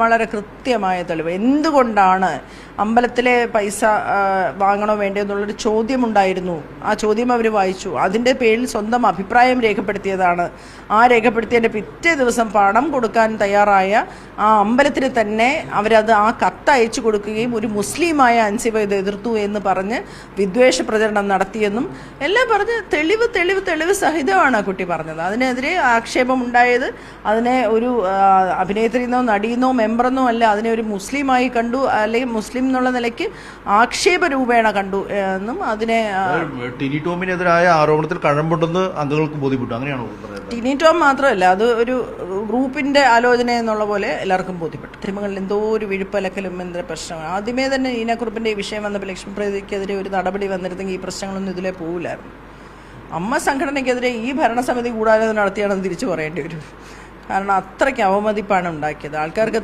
വളരെ കൃത്യമായ തെളിവ്. എന്തുകൊണ്ടാണ് അമ്പലത്തിലെ പൈസ വാങ്ങണോ വേണ്ടോ എന്നുള്ളൊരു ചോദ്യമുണ്ടായിരുന്നു. ആ ചോദ്യം അവർ വായിച്ചു. അതിൻ്റെ പേരിൽ സ്വന്തം അഭിപ്രായം രേഖപ്പെടുത്തിയതാണ്. ആ രേഖപ്പെടുത്തിയതിൻ്റെ പിറ്റേ ദിവസം പണം കൊടുക്കാൻ തയ്യാറായ ആ അമ്പലത്തിന് തന്നെ അവരത് ആ കത്ത് അയച്ചു കൊടുക്കുകയും ഒരു മുസ്ലിമായ അൻസിബ ഇത് എതിർത്തു എന്ന് പറഞ്ഞ് വിദ്വേഷ പ്രചരണം നടത്തിയെന്നും എല്ലാം പറഞ്ഞ് തെളിവ് സഹിതമാണ് ആ കുട്ടി പറഞ്ഞത്. അതിനെതിരെ ആക്ഷേപം ഉണ്ടായത് അതിനെ ഒരു അഭിനേത്രിന്നോ നടിയെന്നോ മെമ്പറെന്നോ അല്ല, അതിനെ ഒരു മുസ്ലിമായി കണ്ടു, അല്ലെങ്കിൽ മുസ്ലിം എന്നുള്ള നിലയ്ക്ക് ആക്ഷേപ രൂപേണ കണ്ടു എന്നും അതിനെ ടിനി ടോമിനെതിരായ ആരോപണത്തിൽ കഴമ്പുണ്ടെന്ന് അംഗങ്ങൾക്ക് ബോധ്യപ്പെട്ടു. അങ്ങനെയാണോ? ടിനി ടോം മാത്രമല്ല, അത് ഒരു ഗ്രൂപ്പിന്റെ ആലോചന എന്നുള്ള പോലെ എല്ലാവർക്കും ബോധ്യപ്പെട്ടു. സിനിമകളിൽ എന്തോ ഒരു വിഴുപ്പലക്കലും എന്തൊരു പ്രശ്നമാണ്. ആദ്യമേ തന്നെ ഈനക്കുറുപ്പിന്റെ ഈ വിഷയം വന്നപ്പോൾ ലക്ഷ്മിപ്രതിക്കെതിരെ ഒരു നടപടി വന്നിരുന്നെങ്കിൽ ഈ പ്രശ്നങ്ങളൊന്നും ഇതിലെ പോകില്ലായിരുന്നു. അമ്മ സംഘടനയ്ക്കെതിരെ ഈ ഭരണസമിതി കൂടാതെ നടത്തിയാണെന്ന് തിരിച്ചു പറയേണ്ടി വരും. കാരണം അത്രയ്ക്ക് അവമതിപ്പാണ് ഉണ്ടാക്കിയത്. ആൾക്കാർക്ക്